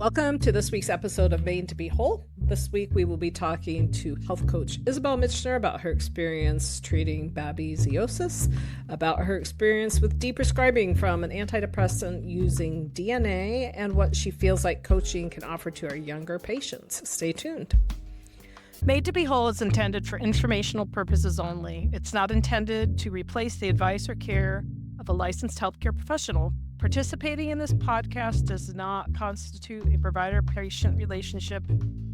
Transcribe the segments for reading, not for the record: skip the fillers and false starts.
Welcome to this week's episode of MadeToBeWhole. This week we will be talking to health coach Isabel Michener about her experience treating babesiosis, about her experience with deprescribing from an antidepressant using DNA, and what she feels like coaching can offer to our younger patients. Stay tuned. MadeToBeWhole is intended for informational purposes only. It's not intended to replace the advice or care of a licensed healthcare professional. Participating in this podcast does not constitute a provider-patient relationship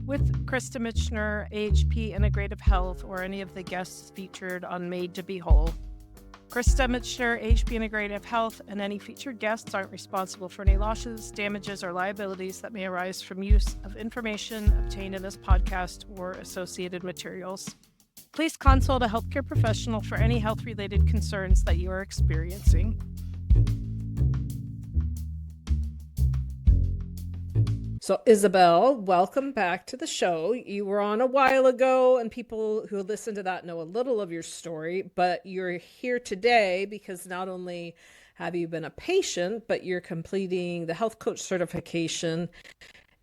with Krista Michener, AHP Integrative Health, or any of the guests featured on MadeToBeWhole. Krista Michener, AHP Integrative Health, and any featured guests aren't responsible for any losses, damages, or liabilities that may arise from use of information obtained in this podcast or associated materials. Please consult a healthcare professional for any health-related concerns that you are experiencing. So Isabel, welcome back to the show. You were on a while ago, and people who listen to that know a little of your story, but you're here today because not only have you been a patient, but you're completing the health coach certification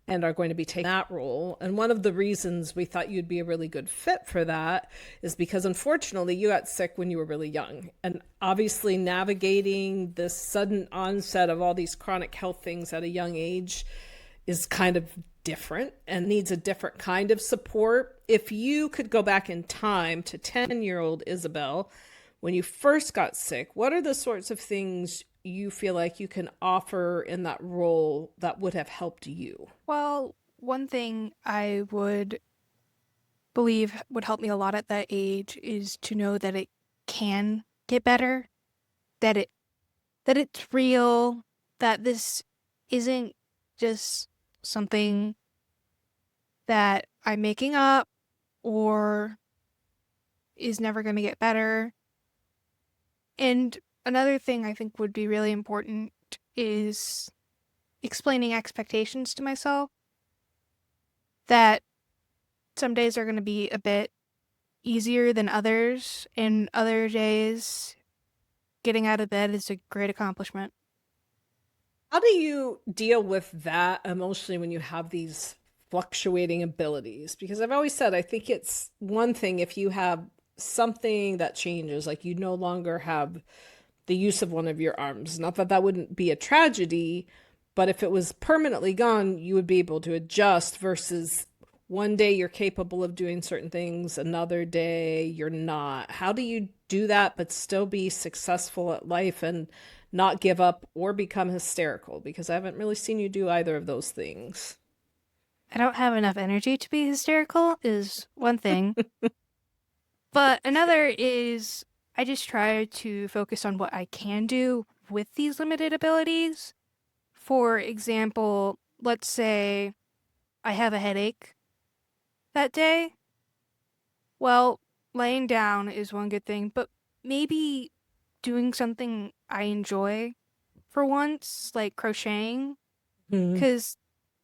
and are going to be taking that role. And one of the reasons we thought you'd be a really good fit for that is because unfortunately you got sick when you were really young. And obviously navigating this sudden onset of all these chronic health things at a young age is kind of different and needs a different kind of support. If you could go back in time to 10-year-old Isabel, when you first got sick, what are the sorts of things you feel like you can offer in that role that would have helped you? Well, one thing I would believe would help me a lot at that age is to know that it can get better, that it's real, that this isn't just something that I'm making up or is never going to get better. And another thing I think would be really important is explaining expectations to myself, that some days are going to be a bit easier than others, and other days getting out of bed is a great accomplishment. How do you deal with that emotionally when you have these fluctuating abilities? Because I've always said, I think it's one thing if you have something that changes, like you no longer have the use of one of your arms. Not that that wouldn't be a tragedy, but if it was permanently gone, you would be able to adjust versus one day you're capable of doing certain things, another day you're not. How do you do that but still be successful at life and not give up or become hysterical? Because I haven't really seen you do either of those things. I don't have enough energy to be hysterical is one thing. But another is I just try to focus on what I can do with these limited abilities. For example, let's say I have a headache that day. Well, laying down is one good thing, but maybe doing something I enjoy for once, like crocheting. Because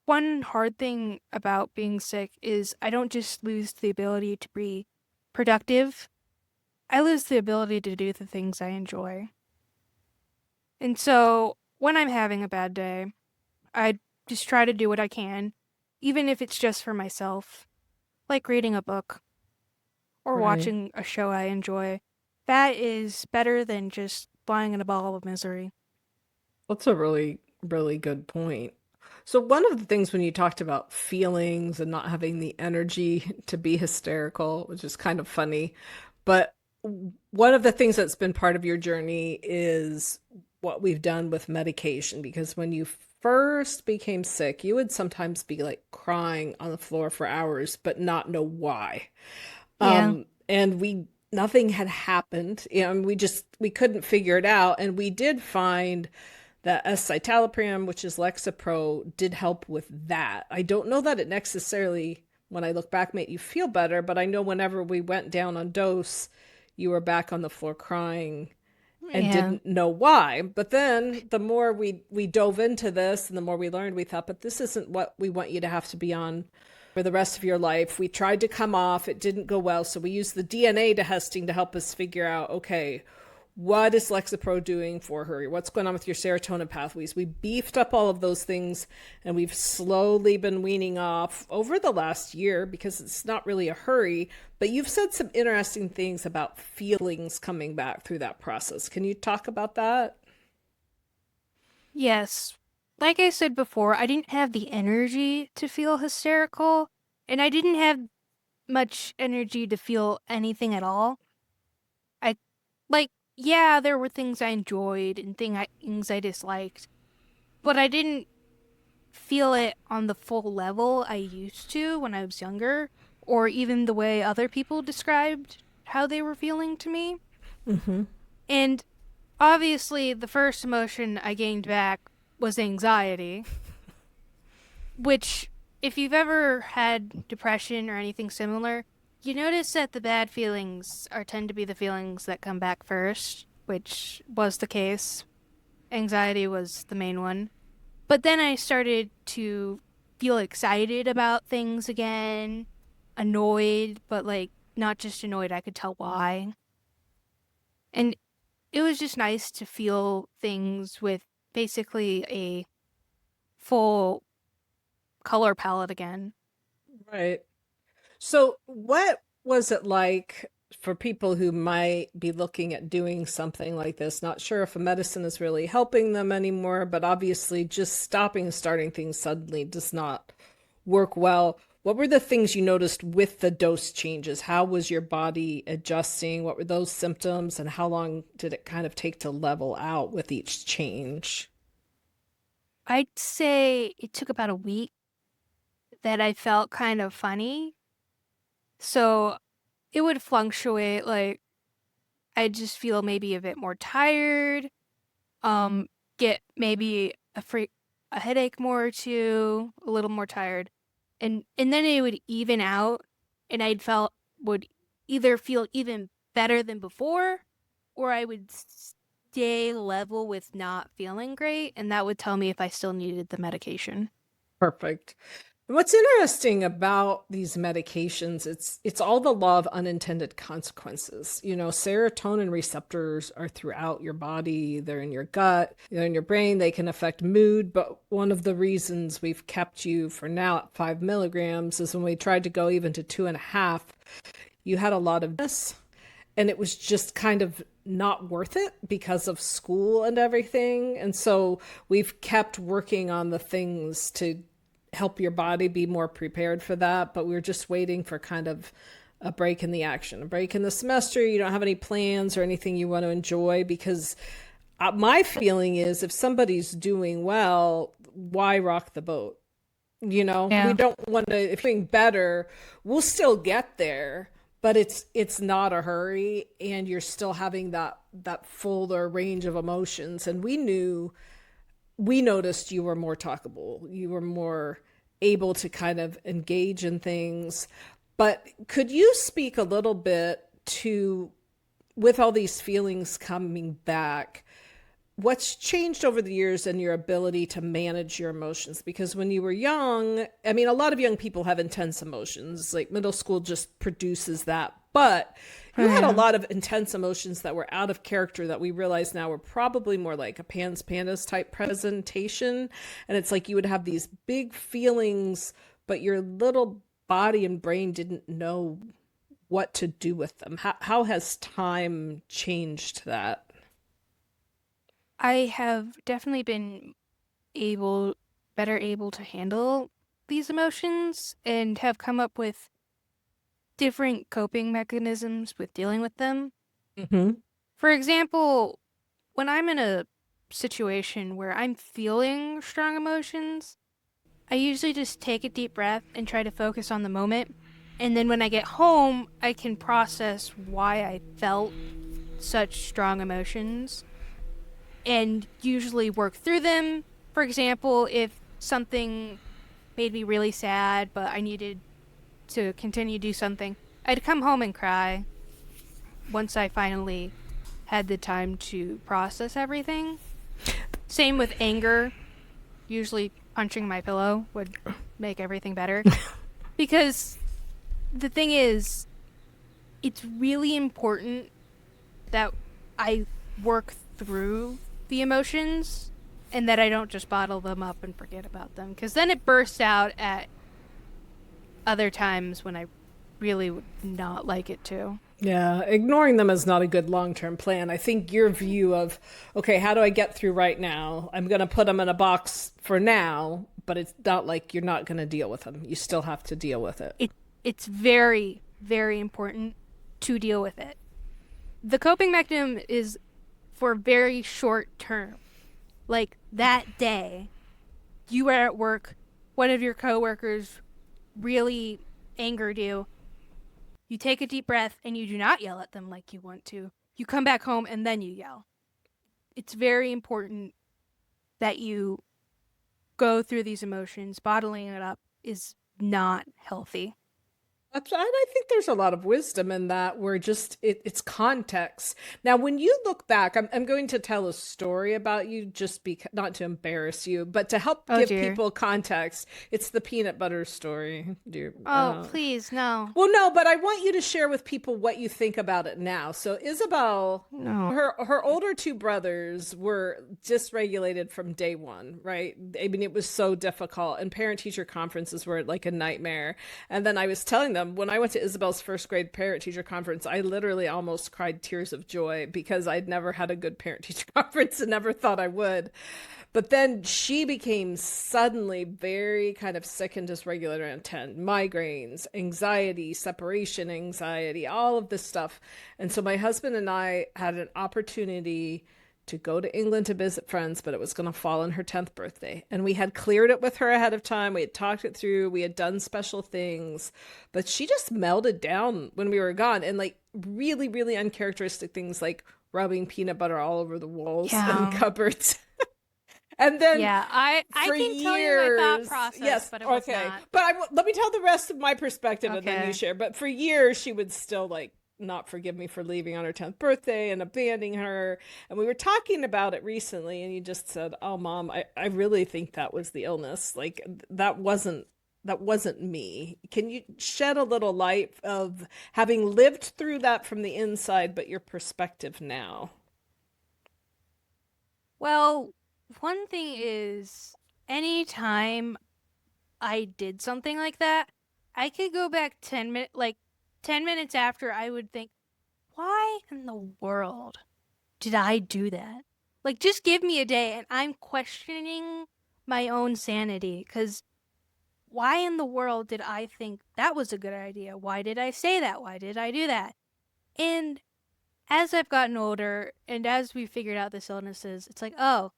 one hard thing about being sick is I don't just lose the ability to be productive. I lose the ability to do the things I enjoy. And so when I'm having a bad day, I just try to do what I can, even if it's just for myself, like reading a book or watching a show I enjoy. That is better than just lying in a ball of misery. That's a really, really good point. So one of the things when you talked about feelings and not having the energy to be hysterical, which is kind of funny, but one of the things that's been part of your journey is what we've done with medication, because when you first became sick, you would sometimes be like crying on the floor for hours, but not know why. Yeah. And nothing had happened. We couldn't figure it out. And we did find that escitalopram, which is Lexapro, did help with that. I don't know that it necessarily, when I look back, made you feel better, but I know whenever we went down on dose, you were back on the floor crying and didn't know why. But then the more we dove into this and the more we learned, we thought, but this isn't what we want you to have to be on for the rest of your life. We tried to come off, it didn't go well. So we used the DNA testing to help us figure out, okay, what is Lexapro doing for her? What's going on with your serotonin pathways? We beefed up all of those things, and we've slowly been weaning off over the last year because it's not really a hurry. But you've said some interesting things about feelings coming back through that process. Can you talk about that? Yes. Like I said before, I didn't have the energy to feel hysterical, and I didn't have much energy to feel anything at all. I, like, yeah, there were things I enjoyed and things I disliked, but I didn't feel it on the full level I used to when I was younger, or even the way other people described how they were feeling to me. Mm-hmm. And obviously, the first emotion I gained back was anxiety, which, if you've ever had depression or anything similar, you notice that the bad feelings tend to be the feelings that come back first, which was the case. Anxiety was the main one. But then I started to feel excited about things again, annoyed, but like not just annoyed, I could tell why. And it was just nice to feel things with basically a full color palette again. Right. So, what was it like for people who might be looking at doing something like this? Not sure if a medicine is really helping them anymore, but obviously just stopping and starting things suddenly does not work well. What were the things you noticed with the dose changes? How was your body adjusting? What were those symptoms, and how long did it kind of take to level out with each change? I'd say it took about a week that I felt kind of funny. So it would fluctuate. Like, I'd just feel maybe a bit more tired, get maybe a headache more or two, a little more tired. And then it would even out, and would either feel even better than before, or I would stay level with not feeling great, and that would tell me if I still needed the medication. Perfect. What's interesting about these medications, it's all the law of unintended consequences. You know, serotonin receptors are throughout your body, they're in your gut, they're in your brain, they can affect mood. But one of the reasons we've kept you for now at 5 milligrams is when we tried to go even to 2.5, you had a lot of this, and it was just kind of not worth it because of school and everything. And so we've kept working on the things to help your body be more prepared for that. But we're just waiting for kind of a break in the action, a break in the semester. You don't have any plans or anything you want to enjoy, because my feeling is if somebody's doing well, why rock the boat? You know, we Yeah. don't want to, if we're doing better, we'll still get there, but it's not a hurry, and you're still having that fuller range of emotions. And we noticed you were more talkable. You were more able to kind of engage in things. But could you speak a little bit to, with all these feelings coming back, what's changed over the years in your ability to manage your emotions? Because when you were young, I mean, a lot of young people have intense emotions, like middle school just produces that. But you had a Yeah. lot of intense emotions that were out of character that we realize now were probably more like a Pans Pandas type presentation. And it's like you would have these big feelings, but your little body and brain didn't know what to do with them. How has time changed that? I have definitely been able better able to handle these emotions and have come up with different coping mechanisms with dealing with them. Mm-hmm. For example, when I'm in a situation where I'm feeling strong emotions, I usually just take a deep breath and try to focus on the moment. And then when I get home, I can process why I felt such strong emotions and usually work through them. For example, if something made me really sad, but I needed to continue to do something, I'd come home and cry once I finally had the time to process everything. Same with anger. Usually punching my pillow would make everything better. Because the thing is, it's really important that I work through the emotions and that I don't just bottle them up and forget about them. Because then it bursts out at other times when I really would not like it to. Yeah, ignoring them is not a good long-term plan. I think your view of, okay, how do I get through right now? I'm going to put them in a box for now, but it's not like you're not going to deal with them. You still have to deal with it. It's very, very important to deal with it. The coping mechanism is for very short term. Like that day, you were at work, one of your coworkers really angered you. You take a deep breath and you do not yell at them like you want to. You come back home and then you yell. It's very important that you go through these emotions. Bottling it up is not healthy. I think there's a lot of wisdom in that where just it's context. Now, when you look back, I'm going to tell a story about you just not to embarrass you, but to help give people context. It's the peanut butter story. Please, no. Well, no, but I want you to share with people what you think about it now. So Isabel, her older two brothers were dysregulated from day one, right? I mean, it was so difficult, and parent-teacher conferences were like a nightmare. And then I was telling them, when I went to Isabel's first grade parent-teacher conference, I literally almost cried tears of joy because I'd never had a good parent-teacher conference and never thought I would. But then she became suddenly very kind of sick and dysregulated around 10. Migraines, anxiety, separation anxiety, all of this stuff. And so my husband and I had an opportunity to go to England to visit friends, but it was going to fall on her 10th birthday. And we had cleared it with her ahead of time. We had talked it through. We had done special things, but she just melted down when we were gone. And like really, really uncharacteristic things like rubbing peanut butter all over the walls and cupboards. And then I can tell you my thought process, but it was not. But let me tell the rest of my perspective and then you share. But for years, she would still like not forgive me for leaving on her 10th birthday and abandoning her. And we were talking about it recently, and you just said, oh, Mom, I really think that was the illness. Like that wasn't me. Can you shed a little light of having lived through that from the inside, but your perspective now? Well, one thing is, anytime I did something like that, I could go back 10 minutes after, I would think, why in the world did I do that? Like, just give me a day, and I'm questioning my own sanity, because why in the world did I think that was a good idea? Why did I say that? Why did I do that? And as I've gotten older, and as we figured out this illnesses, it's like, oh,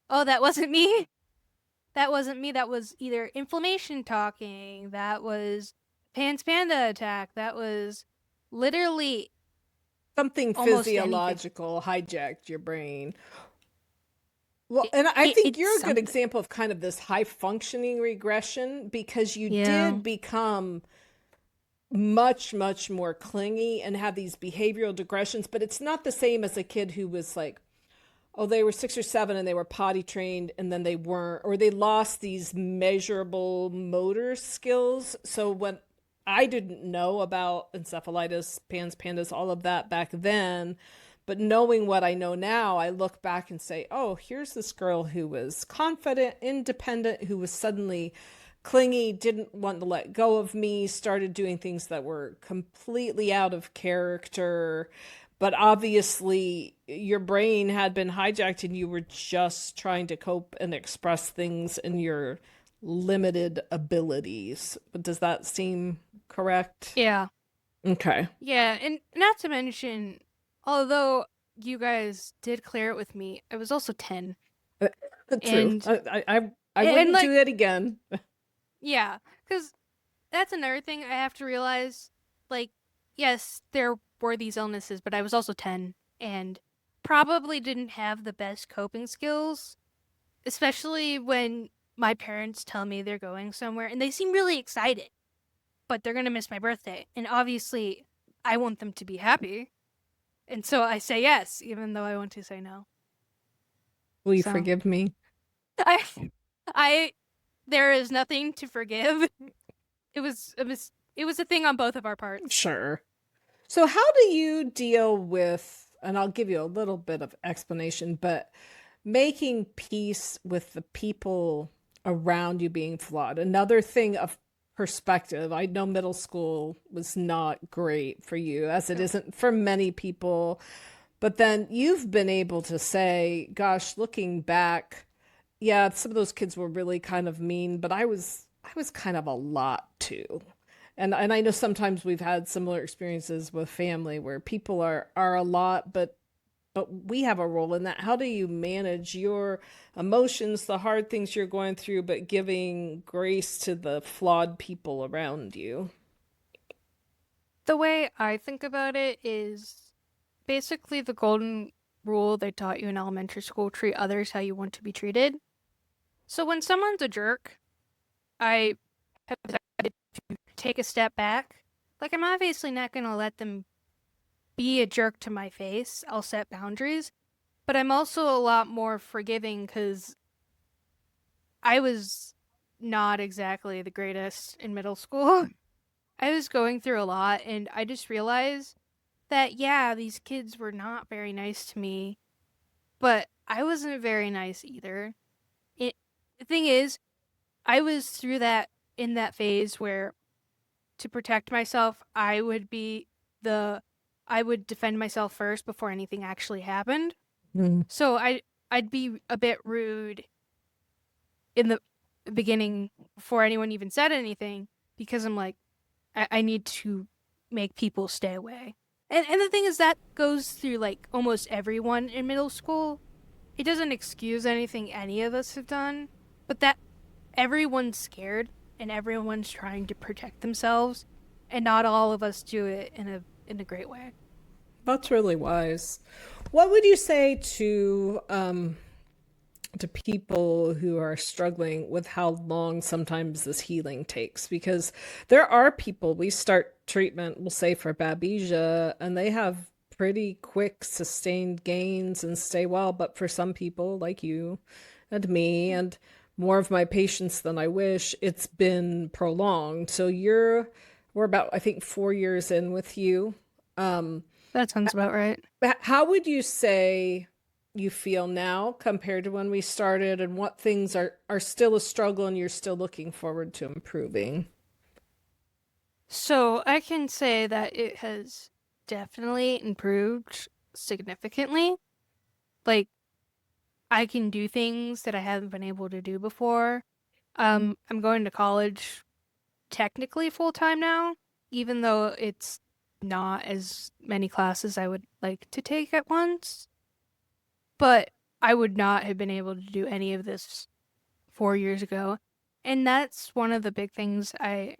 that wasn't me. That wasn't me. That was either inflammation talking. That was Pan's Panda attack. That was literally something physiological hijacked your brain. Well, and I think you're a good example of kind of this high functioning regression, because you did become much, much more clingy and have these behavioral digressions, but it's not the same as a kid who was like, oh, they were 6 or 7 and they were potty trained and then they weren't, or they lost these measurable motor skills. So when I didn't know about encephalitis, PANS, PANDAS, all of that back then, but knowing what I know now, I look back and say, oh, here's this girl who was confident, independent, who was suddenly clingy, didn't want to let go of me, started doing things that were completely out of character. But obviously your brain had been hijacked and you were just trying to cope and express things in your limited abilities. But does that seem correct? Yeah. Okay. Yeah, and not to mention, although you guys did clear it with me, I was also 10. True. I wouldn't do it again. Yeah, because that's another thing I have to realize. Like, yes, there were these illnesses, but I was also 10 and probably didn't have the best coping skills, especially when my parents tell me they're going somewhere and they seem really excited, but they're going to miss my birthday. And obviously, I want them to be happy. And so I say yes, even though I want to say no. Will you forgive me? There is nothing to forgive. It was a thing on both of our parts. Sure. So how do you deal with and I'll give you a little bit of explanation, but making peace with the people around you being flawed. Another thing of perspective, I know middle school was not great for you, as it isn't for many people, but then you've been able to say, gosh, looking back, yeah, some of those kids were really kind of mean, but I was kind of a lot too. And I know sometimes we've had similar experiences with family where people are a lot, but we have a role in that. How do you manage your emotions, the hard things you're going through, but giving grace to the flawed people around you? The way I think about it is basically the golden rule they taught you in elementary school: treat others how you want to be treated. So when someone's a jerk, I have decided to take a step back. Like, I'm obviously not going to let them be a jerk to my face. I'll set boundaries. But I'm also a lot more forgiving because I was not exactly the greatest in middle school. I was going through a lot, and I just realized that, yeah, these kids were not very nice to me, but I wasn't very nice either. The thing is, I was through that in that phase where, to protect myself, I would defend myself first before anything actually happened. Mm. So I'd be a bit rude in the beginning before anyone even said anything, because I'm like, I need to make people stay away. And the thing is, that goes through like almost everyone in middle school. It doesn't excuse anything any of us have done, but that everyone's scared and everyone's trying to protect themselves, and not all of us do it in a great way. That's really wise. What would you say to people who are struggling with how long sometimes this healing takes? Because there are people, we start treatment, we'll say for babesia, and they have pretty quick sustained gains and stay well. But for some people like you and me and more of my patients than I wish, it's been prolonged. So we're about, I think, 4 years in with you. Um, That sounds about right. how would you say you feel now compared to when we started, and what things are still a struggle and you're still looking forward to improving? So I can say that it has definitely improved significantly. Like, I can do things that I haven't been able to do before. I'm going to college technically full time now, even though it's not as many classes I would like to take at once. But I would not have been able to do any of this 4 years ago. And that's one of the big things I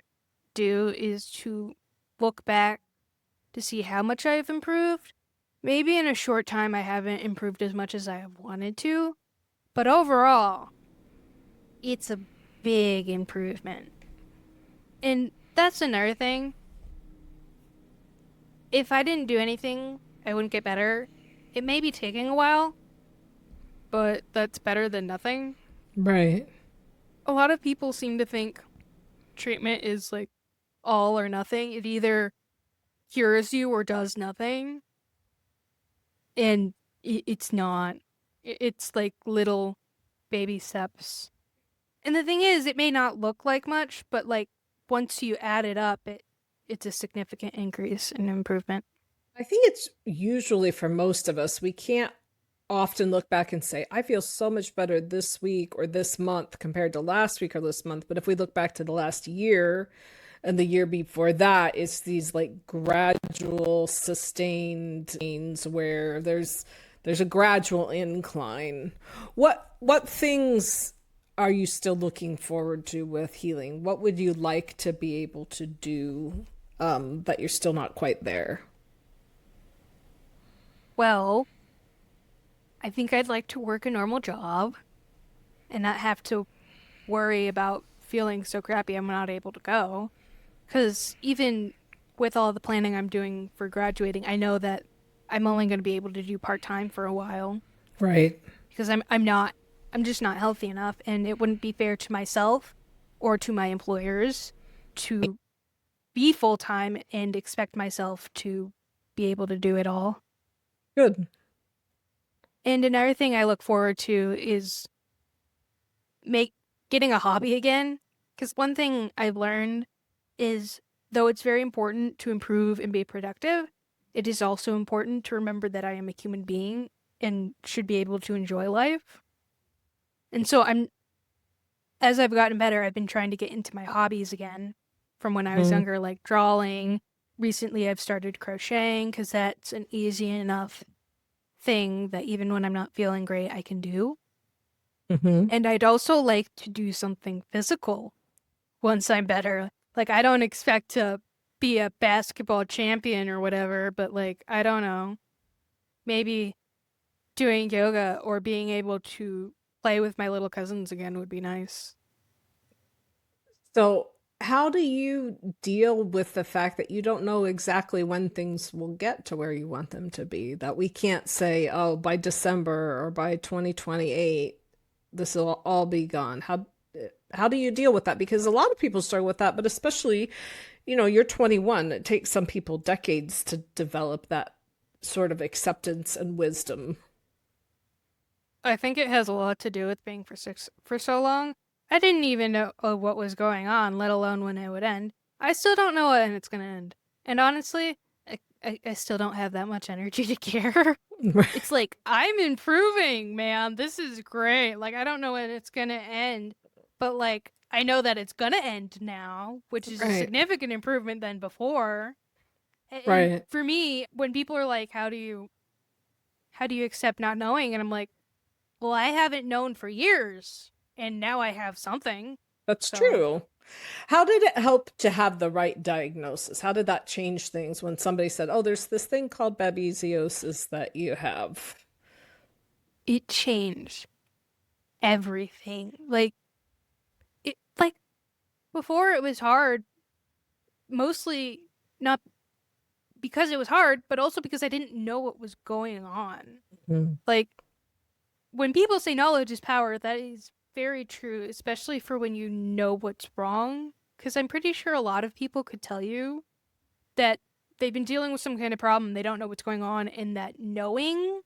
do, is to look back to see how much I've improved. Maybe in a short time I haven't improved as much as I have wanted to, but overall, it's a big improvement. And that's another thing. If I didn't do anything, I wouldn't get better. It may be taking a while, but that's better than nothing. Right. A lot of people seem to think treatment is like all or nothing. It either cures you or does nothing. And it's not. It's like little baby steps. And the thing is, it may not look like much, but like once you add it up, it's a significant increase in improvement. I think it's usually for most of us, we can't often look back and say, I feel so much better this week or this month compared to last week or this month. But if we look back to the last year and the year before that, it's these like gradual, sustained gains where there's a gradual incline. What things are you still looking forward to with healing? What would you like to be able to do that you're still not quite there? Well, I think I'd like to work a normal job and not have to worry about feeling so crappy I'm not able to go. Because even with all the planning I'm doing for graduating, I know that I'm only going to be able to do part-time for a while, Right. because I'm just not healthy enough, and it wouldn't be fair to myself or to my employers to be full-time and expect myself to be able to do it all. Good. And another thing I look forward to is getting a hobby again. Because one thing I've learned is, though it's very important to improve and be productive, it is also important to remember that I am a human being and should be able to enjoy life. And so as I've gotten better, I've been trying to get into my hobbies again from when I was younger, like drawing. Recently, I've started crocheting because that's an easy enough thing that even when I'm not feeling great, I can do. Mm-hmm. And I'd also like to do something physical once I'm better. Like, I don't expect to be a basketball champion or whatever, but like, I don't know, maybe doing yoga or being able to play with my little cousins again would be nice. So, how do you deal with the fact that you don't know exactly when things will get to where you want them to be? That we can't say, oh, by December or by 2028, this will all be gone. How do you deal with that? Because a lot of people struggle with that, but especially, you're 21. It takes some people decades to develop that sort of acceptance and wisdom. I think it has a lot to do with being for so long. I didn't even know what was going on, let alone when it would end. I still don't know when it's going to end. And honestly, I still don't have that much energy to care. It's like, I'm improving, man. This is great. Like, I don't know when it's going to end, but like, I know that it's going to end now, which is a Right. significant improvement than before. And Right. for me, when people are like, how do you accept not knowing? And I'm like, well, I haven't known for years, and now I have something. That's So true. How did it help to have the right diagnosis? How did that change things when somebody said, "Oh, there's this thing called babesiosis that you have"? it changed everything. Like before it was hard, mostly not because it was hard, but also because I didn't know what was going on. Mhm. Like when people say knowledge is power, that is very true, especially for when you know what's wrong. Because I'm pretty sure a lot of people could tell you that they've been dealing with some kind of problem, they don't know what's going on, and that knowing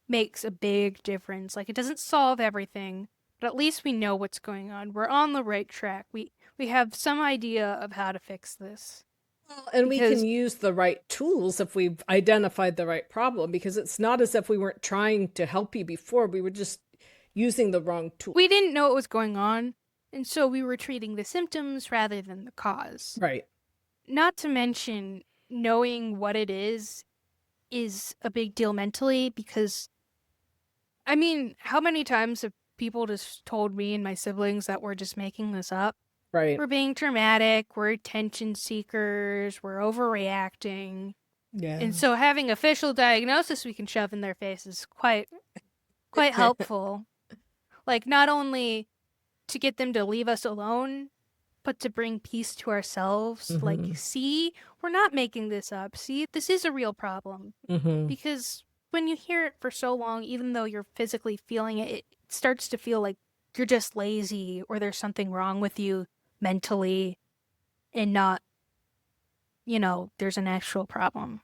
makes a big difference. Like it doesn't solve everything, but at least we know what's going on. We're on the right track. We have some idea of how to fix this. Well, and we can Because use the right tools if we've identified the right problem, because it's not as if we weren't trying to help you before. We were just using the wrong tool. we didn't know what was going on, and so we were treating the symptoms rather than the cause. Right. Not to mention, knowing what it is a big deal mentally because, I mean, how many times have people just told me and my siblings that we're just making this up? Right. We're being dramatic, we're attention seekers, we're overreacting. Yeah. And so having official diagnosis we can shove in their faces is quite helpful. Like not only to get them to leave us alone, but to bring peace to ourselves. Mm-hmm. Like, see, we're not making this up. See, this is a real problem. Mm-hmm. Because when you hear it for so long, even though you're physically feeling it, it starts to feel like you're just lazy or there's something wrong with you mentally and not, there's an actual problem.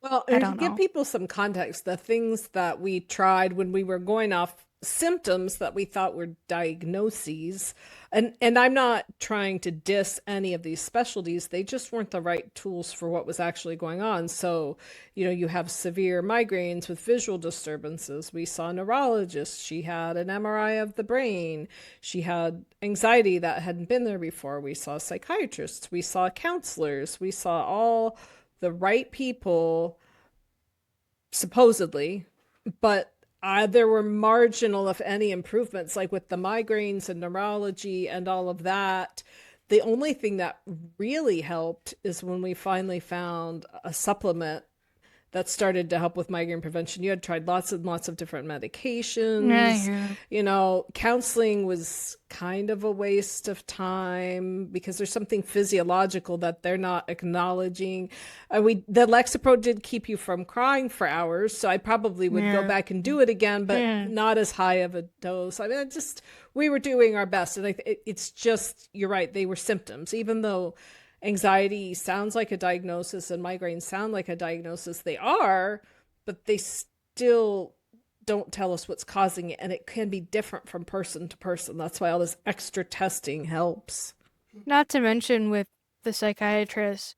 Well, I and to don't give know. people some context, the things that we tried when we were going off symptoms that we thought were diagnoses, and I'm not trying to diss any of these specialties, they just weren't the right tools for what was actually going on. So, you have severe migraines with visual disturbances. We saw a neurologist. She had an MRI of the brain. She had anxiety that hadn't been there before. We saw psychiatrists. We saw counselors. We saw all the right people, supposedly, but there were marginal, if any, improvements, like with the migraines and neurology and all of that. The only thing that really helped is when we finally found a supplement that started to help with migraine prevention. You had tried lots and lots of different medications. Counseling was kind of a waste of time because there's something physiological that they're not acknowledging. The Lexapro did keep you from crying for hours, so I probably would go back and do it again, but not as high of a dose. I mean, we were doing our best, and it's just, you're right, they were symptoms, even though anxiety sounds like a diagnosis and migraines sound like a diagnosis. They are, but they still don't tell us what's causing it, and it can be different from person to person. That's why all this extra testing helps. Not to mention with the psychiatrist,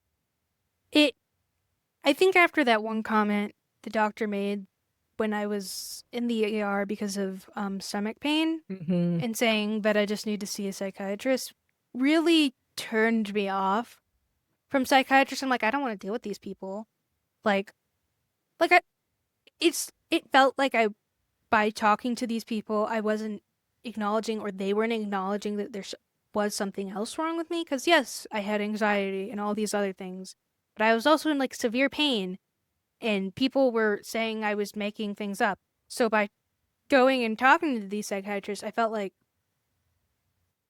I think after that one comment the doctor made when I was in the ER because of stomach pain Mm-hmm. and saying that I just need to see a psychiatrist really turned me off from psychiatrists. I'm like, I don't want to deal with these people. Like, like I, it felt like by talking to these people, I wasn't acknowledging, or they weren't acknowledging, that there was something else wrong with me. Because yes, I had anxiety and all these other things, but I was also in like severe pain, and people were saying I was making things up. So by going and talking to these psychiatrists, I felt like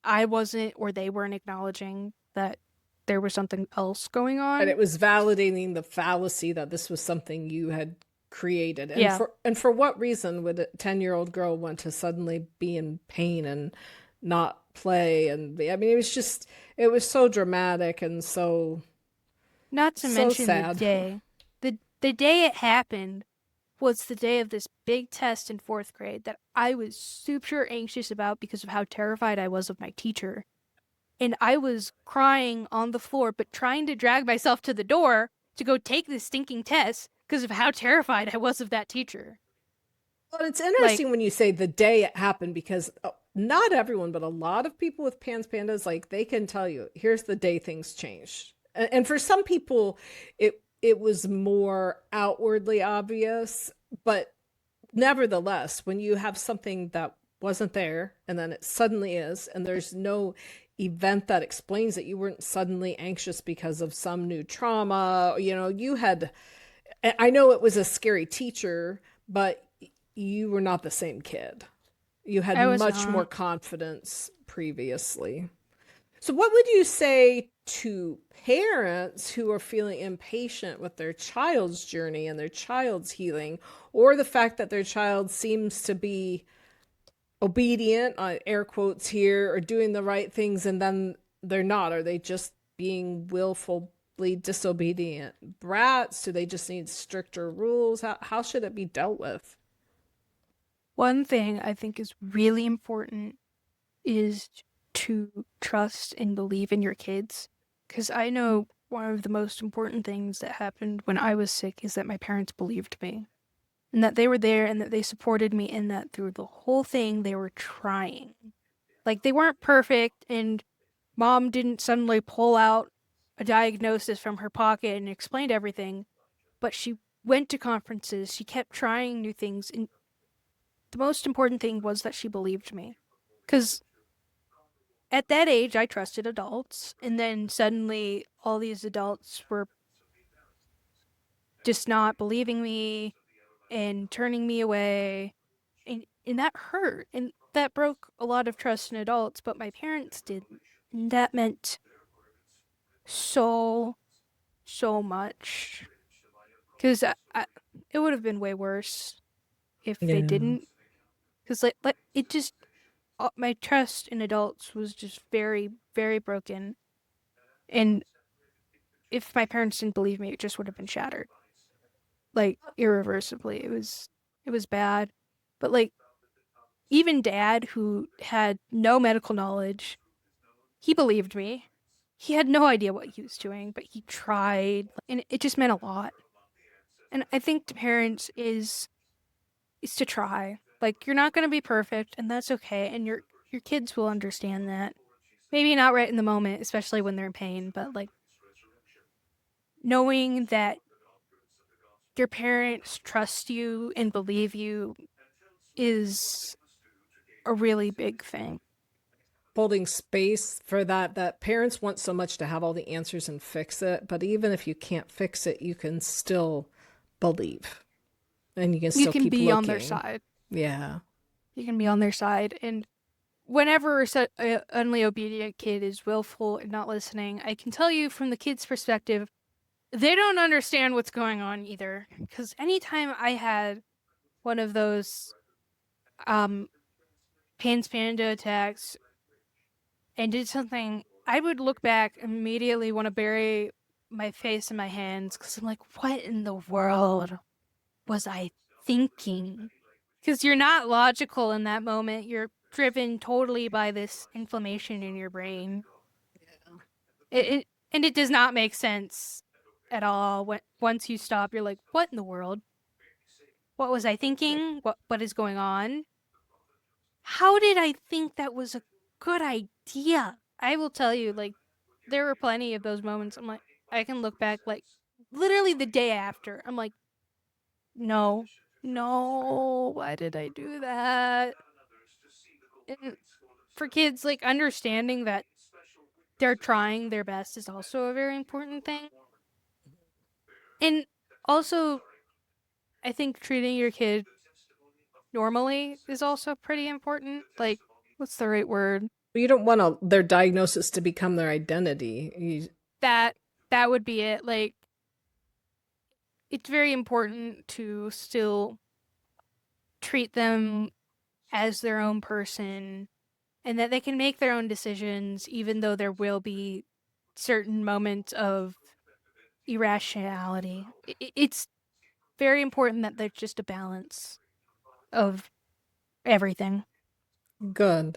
I wasn't, or they weren't acknowledging that there was something else going on. And it was validating the fallacy that this was something you had created. And Yeah. for what reason would a 10-year-old girl want to suddenly be in pain and not play? And I mean, it was so dramatic and so Not to mention sad. the day. The day it happened was the day of this big test in 4th grade that I was super anxious about because of how terrified I was of my teacher. And I was crying on the floor, but trying to drag myself to the door to go take this stinking test because of how terrified I was of that teacher. Well, it's interesting when you say the day it happened, because not everyone, but a lot of people with pandas, like, they can tell you, here's the day things changed. And for some people, it was more outwardly obvious, but nevertheless, when you have something that wasn't there and then it suddenly is, and there's no event that explains it, you weren't suddenly anxious because of some new trauma. You had, I know it was a scary teacher, but you were not the same kid. You had much more confidence previously. So what would you say to parents who are feeling impatient with their child's journey and their child's healing, or the fact that their child seems to be obedient, air quotes here, or doing the right things, and then they're not? Are they just being willfully disobedient brats? Do they just need stricter rules? How should it be dealt with? One thing I think is really important is to trust and believe in your kids. Because I know one of the most important things that happened when I was sick is that my parents believed me. And that they were there, and that they supported me, and that through the whole thing they were trying. Like, they weren't perfect, and mom didn't suddenly pull out a diagnosis from her pocket and explained everything, but she went to conferences, she kept trying new things, and the most important thing was that she believed me. Because at that age, I trusted adults, and then suddenly all these adults were just not believing me and turning me away, and that hurt, and that broke a lot of trust in adults, but my parents didn't, and that meant so much, because it would have been way worse if they didn't, because like it just, my trust in adults was just very, very broken, and if my parents didn't believe me, it just would have been shattered, like, irreversibly. It was bad, but like, even dad, who had no medical knowledge, he believed me. He had no idea what he was doing, but he tried, and it just meant a lot. And I think to parents is to try. Like, you're not going to be perfect, and that's okay, and your kids will understand that. Maybe not right in the moment, especially when they're in pain, but like, knowing that your parents trust you and believe you is a really big thing. Holding space for that parents want so much to have all the answers and fix it, but even if you can't fix it, you can still believe, and you can still keep looking. On their side. Yeah, you can be on their side. And whenever an only obedient kid is willful and not listening, I can tell you from the kid's perspective, they don't understand what's going on either. Because anytime I had one of those Pan's Panda attacks and did something, I would look back and immediately want to bury my face in my hands, because I'm like, what in the world? was I thinking? Because you're not logical in that moment. You're driven totally by this inflammation in your brain. And it does not make sense at all. Once you stop, you're like, what in the world? What was I thinking? What is going on? How did I think that was a good idea? I will tell you, like, there were plenty of those moments. I'm like, I can look back, like, literally the day after. I'm like, no, why did I do that? And for kids, like, understanding that they're trying their best is also a very important thing. And also, I think treating your kid normally is also pretty important. Like, what's the right word? You don't want their diagnosis to become their identity. That would be it. Like, it's very important to still treat them as their own person and that they can make their own decisions, even though there will be certain moments of irrationality. It's very important that there's just a balance of everything. Good.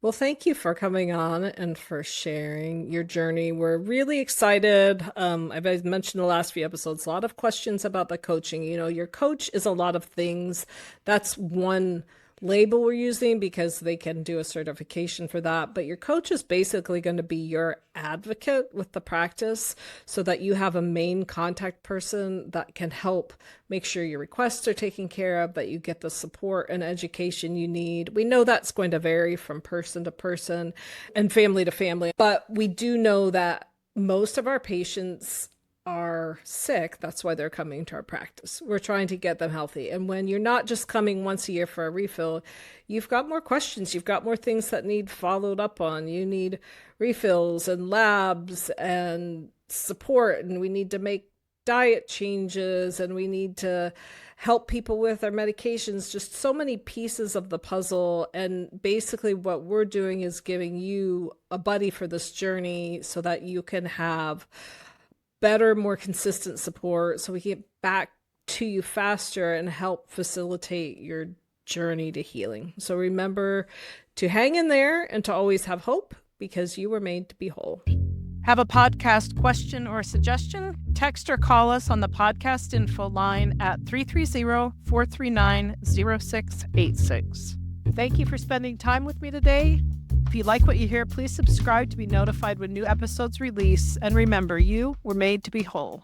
Well, thank you for coming on and for sharing your journey. We're really excited. I've mentioned the last few episodes, a lot of questions about the coaching. You know, your coach is a lot of things. That's one label we're using because they can do a certification for that. But your coach is basically going to be your advocate with the practice so that you have a main contact person that can help make sure your requests are taken care of, that you get the support and education you need. We know that's going to vary from person to person and family to family, but we do know that most of our patients are sick. That's why they're coming to our practice. We're trying to get them healthy. And when you're not just coming once a year for a refill, you've got more questions. You've got more things that need followed up on. You need refills and labs and support. And we need to make diet changes and we need to help people with their medications. Just so many pieces of the puzzle. And basically what we're doing is giving you a buddy for this journey so that you can have better, more consistent support so we can get back to you faster and help facilitate your journey to healing. So remember to hang in there and to always have hope because you were made to be whole. Have a podcast question or suggestion? Text or call us on the podcast info line at 330-439-0686. Thank you for spending time with me today. If you like what you hear, please subscribe to be notified when new episodes release. And remember, you were made to be whole.